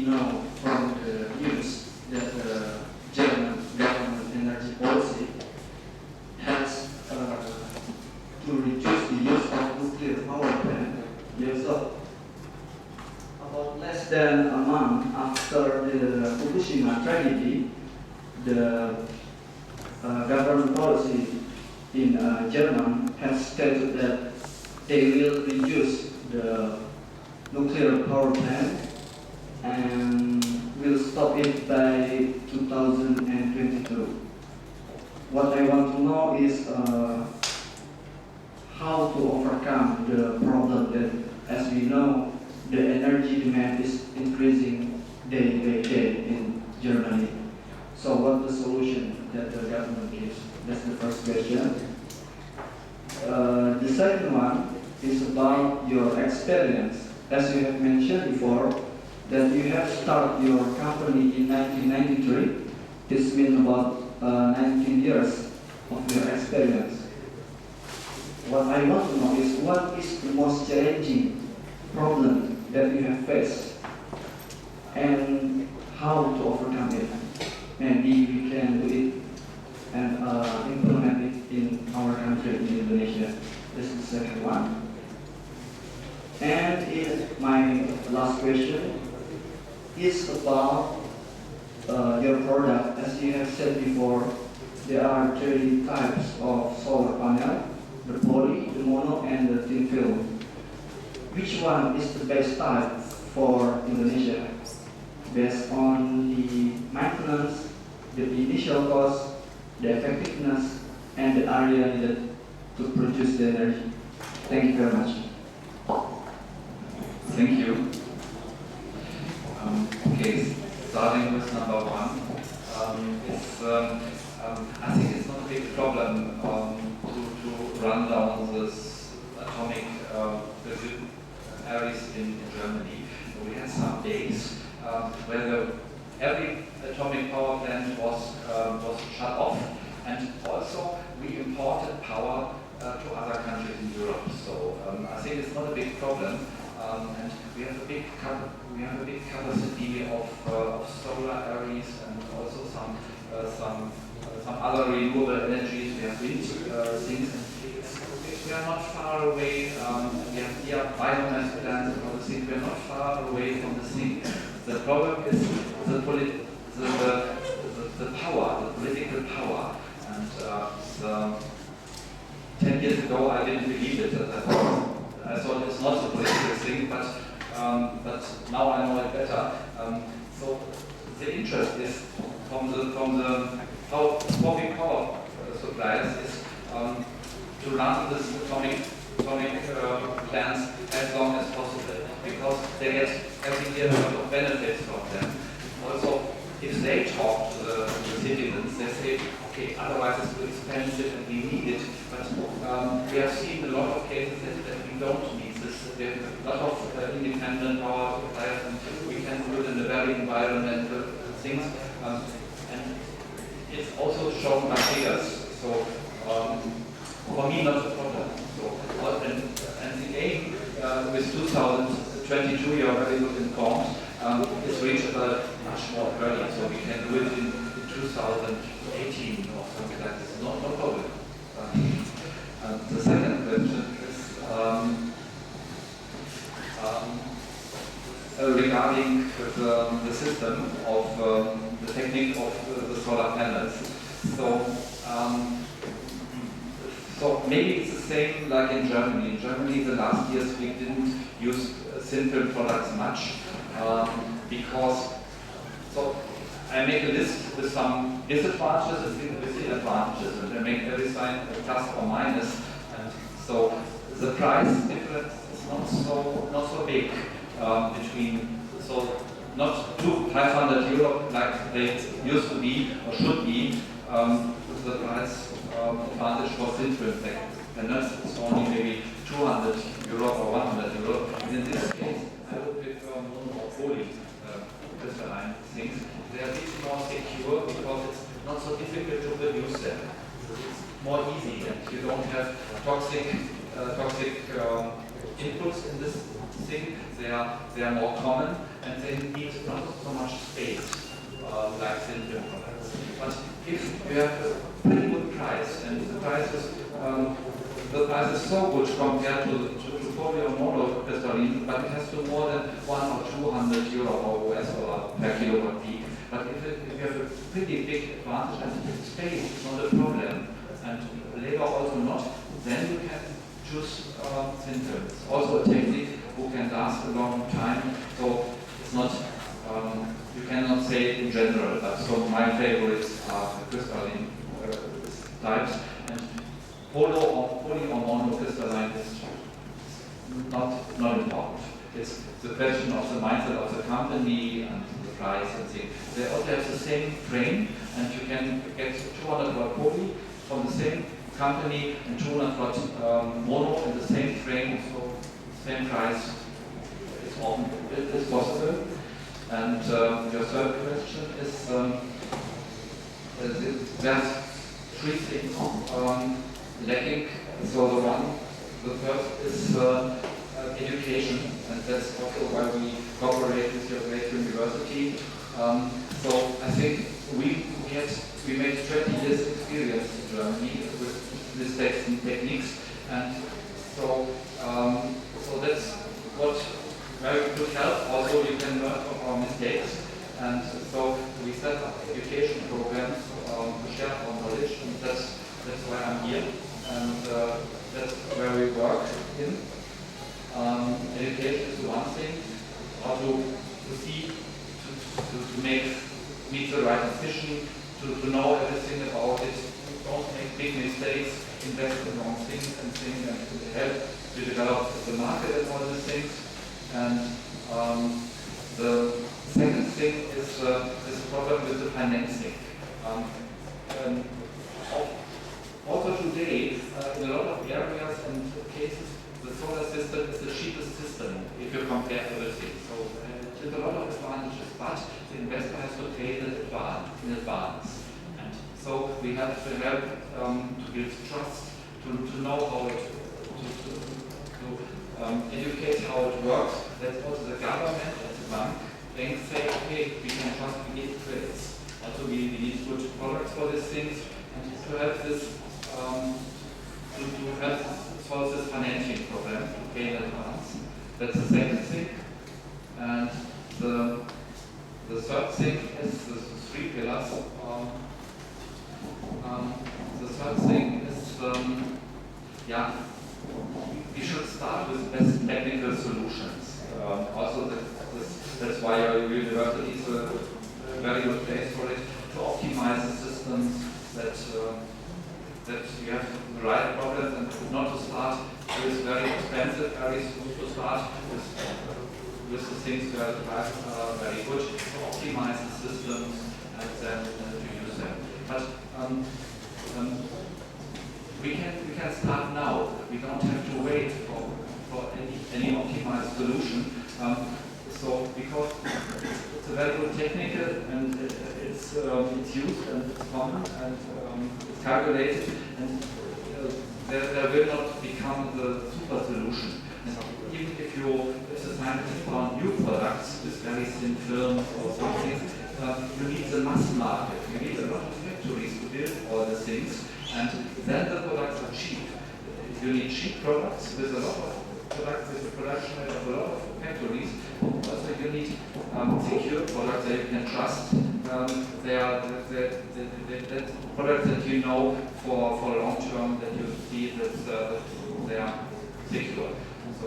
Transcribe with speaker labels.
Speaker 1: we know from the news that the German government energy policy has to reduce the use of nuclear power plant. Yes, so about less than a month after the Fukushima tragedy, the government policy in Germany has stated that they will reduce the nuclear power plant and will stop it by 2022. What I want to know is how to overcome the problem that, as we know, the energy demand is increasing day by day in Germany. So what's the solution that the government gives? That's the first question. The second one is about your experience. As you have mentioned before, that you have started your company in 1993. This means about 19 years of your experience. What I want to know is what is the most challenging problem that you have faced and how to overcome it. Maybe we can do it and implement it in our country, in Indonesia. This is the second one. And my last question is about your product. As you have said before, there are three types of solar panel: the poly, the mono, and the thin film. Which one is the best type for Indonesia, based on the maintenance, the initial cost, the effectiveness, and the area needed to produce the energy? Thank you very much.
Speaker 2: Thank you. Okay, starting with number one. I think it's not a big problem to run down this atomic areas in Germany. We had some days where every atomic power plant was shut off, and also we imported power to other countries in Europe. So I think it's not a big problem, and we have a big capacity of solar areas and also some other renewable energies. We have wind things. We are not far away. We have here biomass plants and all the things. We are not far away from the thing. The problem is the power, the political power. And 10 years ago, I didn't believe it. I thought it's not a political thing, but now I know it better. So the interest is from the power suppliers is to run this atomic plants as long as possible, because they get every year a lot of benefits from them. Also, if they talk to the citizens, they say, okay, otherwise it's too expensive and we need it. But we have seen a lot of cases that we don't need this. We have a lot of independent power suppliers, and we can do it in a very environmental things. And it's also shown by figures. So for me, not a problem. So, and the aim with 2022, you are very good informed, is reachable much more early. So we can do it in 2018 or something like this. No problem. The second question is regarding the system of the technique of the solar panels. So maybe it's the same like in Germany. In Germany, the last years we didn't use thin film products much because. So I make a list with some disadvantages and with the advantages, and I make every sign a plus or minus. And so the price difference is not so big between. So not to 500 euro like they used to be or should be. The price advantage for thin film panels is only maybe 200 euro or 100 euro. And in this case, I would prefer mono or poly crystalline things. They are a bit more secure because it's not so difficult to produce them. It's more easy, and you don't have toxic inputs in this thing. They are more common, and they need not so much space like thin-film products. But if you have a pretty good price, and the price is so good compared to poly or monocrystalline, but it has to more than 100 or 200 euro or US dollar per kilowatt peak. But if you have a pretty big advantage and space is not a problem, and labor also not, then you can choose thin film. It's also a technique who can last a long time, so it's not, you cannot say it in general, but so my favorites are the crystalline types, and poly or monocrystalline is not important. It's the question of the mindset of the company and the price and things. They all have the same frame, and you can get 200 watt poly from the same company and 200 watt mono in the same frame, so same price is possible. And your third question is there's three things lacking. So the first is education, and that's also why we cooperate with your great university. So I think we made 20 years experience in Germany with these techniques, and so that's what where we could help. Also, you can learn from our mistakes, and so we set up education programs to share our knowledge, and that's why I'm here, and that's where we work in. Education is one thing, how to see, to meet the right decision, to know everything about it, don't make big mistakes, invest in wrong things and help to develop the market and all these things. And the second thing is this problem with the financing. Also today, in a lot of areas and cases, the solar system is the cheapest system if you compare everything. So there's a lot of advantages, but the investor has to pay in advance. And so we have to help to build trust, to know how it, to educate how it works. That's also the government and the banks say, okay, we can trust, we need credits. Also we need good products for these things, and to help this, to help solve this financing problem, to pay in advance. That's the second thing. And the third thing is the three pillars. The third thing is, we should start with best technical solutions. Also, that's why your university is a very good place for it, to optimize the systems that you have the right problems, and not to start with very expensive areas, to start with the things where the prices are very good, to optimize the systems and then to use them. But we can start now. We don't have to wait for any optimized solution. So because it's a very good technical, and it's used and it's common and it's calculated, and there will not become the super solution. And even if the scientists found new products with very thin films or something, you need the mass market. You need a lot of factories to build all the things, and then the products are cheap. You need cheap products with a lot of products, with the production of a lot of factories. Also, you need secure products that you can trust. They are the products that you know for long term, that you see that they are secure. So